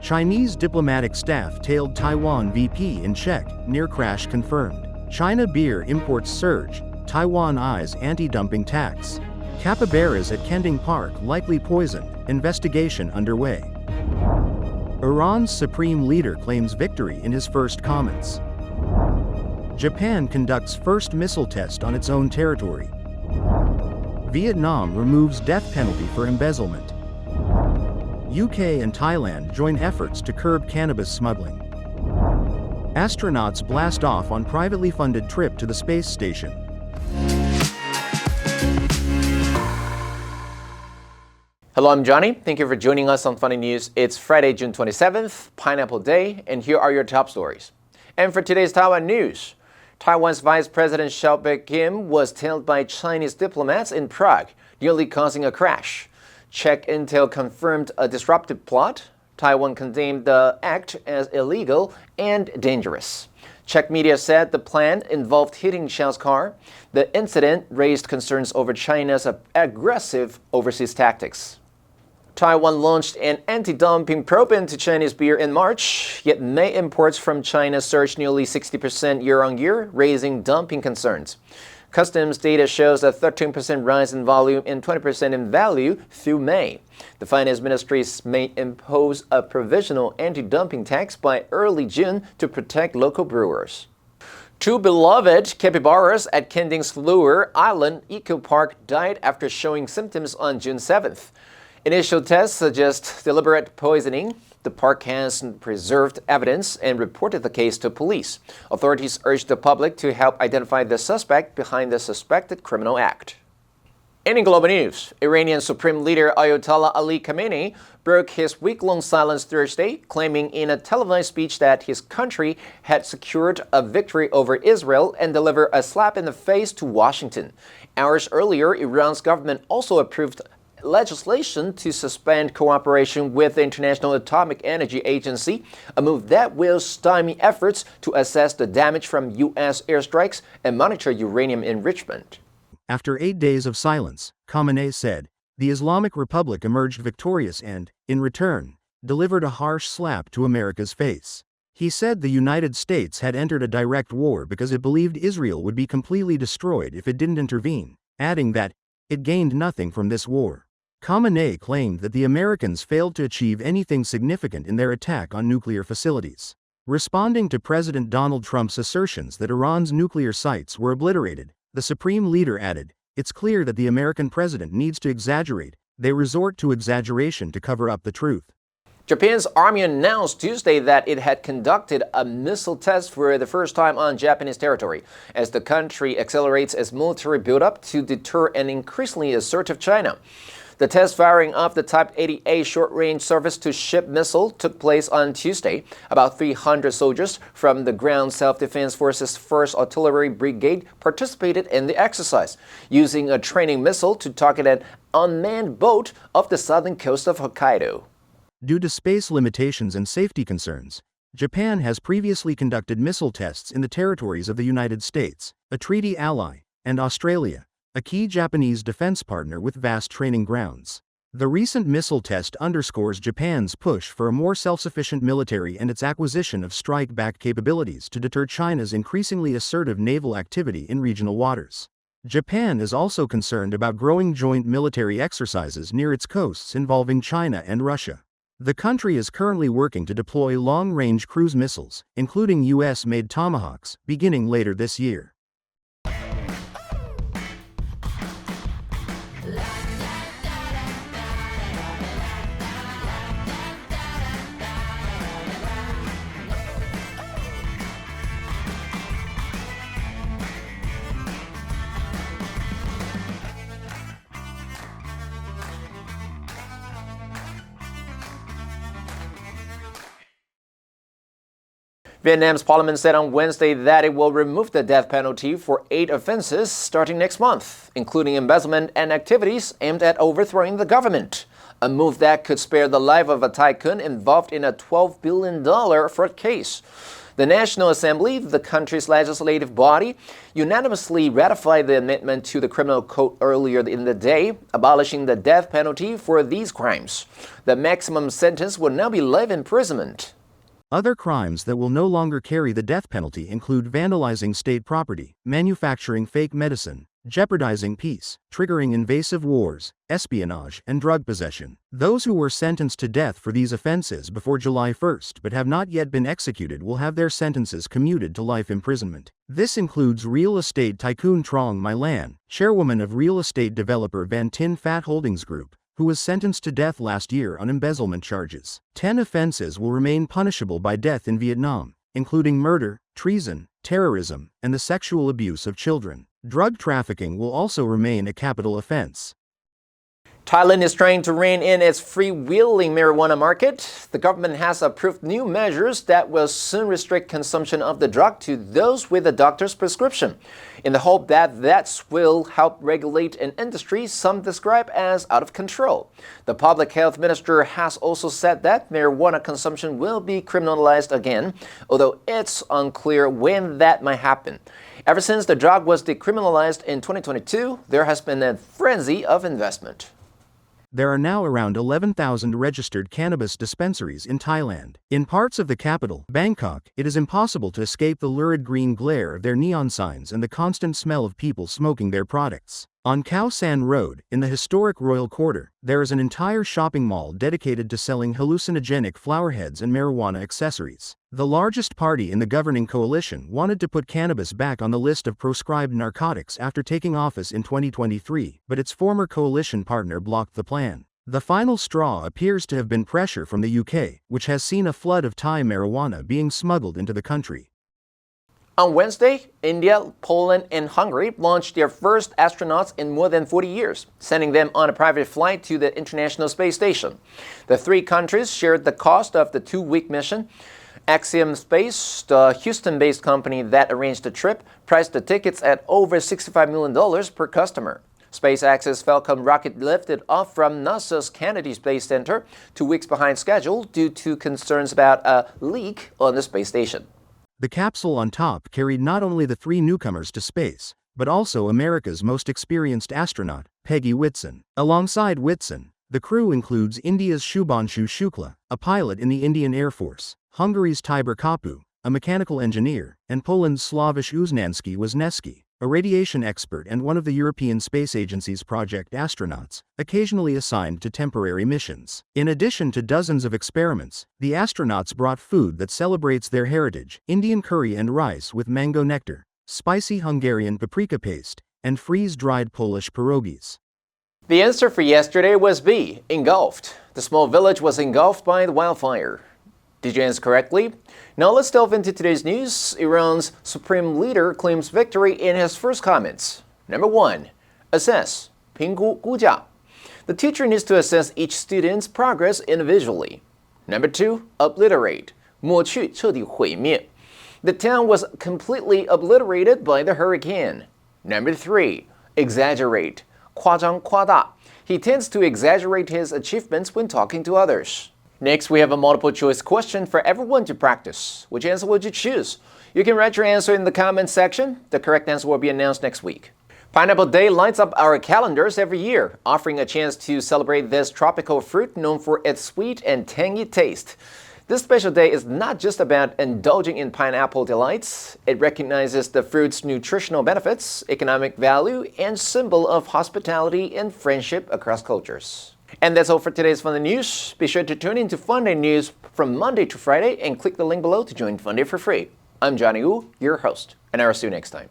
Chinese diplomatic staff tailed Taiwan VP in Czech, near crash confirmed. China beer imports surge, Taiwan eyes anti-dumping tax. Capybaras at Kending Park likely poisoned, investigation underway. Iran's supreme leader claims victory in his first comments. Japan conducts first missile test on its own territory. Vietnam removes death penalty for embezzlement. UK and Thailand join efforts to curb cannabis smuggling. Astronauts blast off on privately funded trip to the space station. Hello, I'm Johnny. Thank you for joining us on Funny News. It's Friday, June 27th, Pineapple Day, and here are your top stories. And for today's Taiwan news, Taiwan's Vice President Xiaobei Kim was tailed by Chinese diplomats in Prague, nearly causing a crash. Czech intel confirmed a disruptive plot. Taiwan condemned the act as illegal and dangerous. Czech media said the plan involved hitting Xiao's car. The incident raised concerns over China's aggressive overseas tactics. Taiwan launched an anti-dumping probe into Chinese beer in March, yet May imports from China surged nearly 60% year-on-year, raising dumping concerns. Customs data shows a 13% rise in volume and 20% in value through May. The finance ministries may impose a provisional anti-dumping tax by early June to protect local brewers. Two beloved capybaras at Kending's Lure Island Eco Park died after showing symptoms on June 7th. Initial tests suggest deliberate poisoning. The park has preserved evidence and reported the case to police. Authorities urged the public to help identify the suspect behind the suspected criminal act. And in global news, Iranian Supreme Leader Ayatollah Ali Khamenei broke his week-long silence Thursday, claiming in a televised speech that his country had secured a victory over Israel and delivered a slap in the face to Washington. Hours earlier, Iran's government also approved legislation to suspend cooperation with the International Atomic Energy Agency, a move that will stymie efforts to assess the damage from U.S. airstrikes and monitor uranium enrichment. After 8 days of silence, Khamenei said, the Islamic Republic emerged victorious and, in return, delivered a harsh slap to America's face. He said the United States had entered a direct war because it believed Israel would be completely destroyed if it didn't intervene, adding that it gained nothing from this war. Khamenei claimed that the Americans failed to achieve anything significant in their attack on nuclear facilities. Responding to President Donald Trump's assertions that Iran's nuclear sites were obliterated, the Supreme Leader added, it's clear that the American president needs to exaggerate. They resort to exaggeration to cover up the truth. Japan's army announced Tuesday that it had conducted a missile test for the first time on Japanese territory, as the country accelerates its military buildup to deter an increasingly assertive China. The test firing of the Type 80A short-range surface-to-ship missile took place on Tuesday. About 300 soldiers from the Ground Self-Defense Forces 1st Artillery Brigade participated in the exercise, using a training missile to target an unmanned boat off the southern coast of Hokkaido. Due to space limitations and safety concerns, Japan has previously conducted missile tests in the territories of the United States, a treaty ally, and Australia, a key Japanese defense partner with vast training grounds. The recent missile test underscores Japan's push for a more self-sufficient military and its acquisition of strike-back capabilities to deter China's increasingly assertive naval activity in regional waters. Japan is also concerned about growing joint military exercises near its coasts involving China and Russia. The country is currently working to deploy long-range cruise missiles, including U.S.-made Tomahawks, beginning later this year. Vietnam's parliament said on Wednesday that it will remove the death penalty for 8 offenses starting next month, including embezzlement and activities aimed at overthrowing the government, a move that could spare the life of a tycoon involved in a $12 billion fraud case. The National Assembly, the country's legislative body, unanimously ratified the amendment to the criminal code earlier in the day, abolishing the death penalty for these crimes. The maximum sentence will now be life imprisonment. Other crimes that will no longer carry the death penalty include vandalizing state property, manufacturing fake medicine, jeopardizing peace, triggering invasive wars, espionage, and drug possession. Those who were sentenced to death for these offenses before July 1st but have not yet been executed will have their sentences commuted to life imprisonment. This includes real estate tycoon Trong My Lan, chairwoman of real estate developer Van Tin Phat Holdings Group, who was sentenced to death last year on embezzlement charges. 10 offenses will remain punishable by death in Vietnam, including murder, treason, terrorism, and the sexual abuse of children. Drug trafficking will also remain a capital offense. Thailand is trying to rein in its freewheeling marijuana market. The government has approved new measures that will soon restrict consumption of the drug to those with a doctor's prescription, in the hope that that will help regulate an industry some describe as out of control. The public health minister has also said that marijuana consumption will be criminalized again, although it's unclear when that might happen. Ever since the drug was decriminalized in 2022, there has been a frenzy of investment. There are now around 11,000 registered cannabis dispensaries in Thailand. In parts of the capital, Bangkok, it is impossible to escape the lurid green glare of their neon signs and the constant smell of people smoking their products. On Khao San Road, in the historic Royal Quarter, there is an entire shopping mall dedicated to selling hallucinogenic flower heads and marijuana accessories. The largest party in the governing coalition wanted to put cannabis back on the list of proscribed narcotics after taking office in 2023, but its former coalition partner blocked the plan. The final straw appears to have been pressure from the UK, which has seen a flood of Thai marijuana being smuggled into the country. On Wednesday, India, Poland, and Hungary launched their first astronauts in more than 40 years, sending them on a private flight to the International Space Station. The three countries shared the cost of the 2-week mission. Axiom Space, the Houston-based company that arranged the trip, priced the tickets at over $65 million per customer. SpaceX's Falcon rocket lifted off from NASA's Kennedy Space Center 2 weeks behind schedule due to concerns about a leak on the space station. The capsule on top carried not only the three newcomers to space, but also America's most experienced astronaut, Peggy Whitson. Alongside Whitson, the crew includes India's Shubhanshu Shukla, a pilot in the Indian Air Force, Hungary's Tibor Kapu, a mechanical engineer, and Poland's Sławisz Uznanski Wisniewski, a radiation expert and one of the European Space Agency's project astronauts, occasionally assigned to temporary missions. In addition to dozens of experiments, the astronauts brought food that celebrates their heritage: Indian curry and rice with mango nectar, spicy Hungarian paprika paste, and freeze-dried Polish pierogies. The answer for yesterday was B, engulfed. The small village was engulfed by the wildfire. Did you answer correctly? Now let's delve into today's news. Iran's supreme leader claims victory in his first comments. Number 1. Assess. 评估估价. The teacher needs to assess each student's progress individually. Number 2. Obliterate. 抹去彻底毁灭. The town was completely obliterated by the hurricane. Number 3. Exaggerate. 夸张夸大. He tends to exaggerate his achievements when talking to others. Next, we have a multiple choice question for everyone to practice. Which answer would you choose? You can write your answer in the comments section. The correct answer will be announced next week. Pineapple Day lights up our calendars every year, offering a chance to celebrate this tropical fruit known for its sweet and tangy taste. This special day is not just about indulging in pineapple delights. It recognizes the fruit's nutritional benefits, economic value, and symbol of hospitality and friendship across cultures. And that's all for today's FUNDAY News. Be sure to tune in to FUNDAY News from Monday to Friday and click the link below to join FUNDAY for free. I'm Johnny Wu, your host, and I'll see you next time.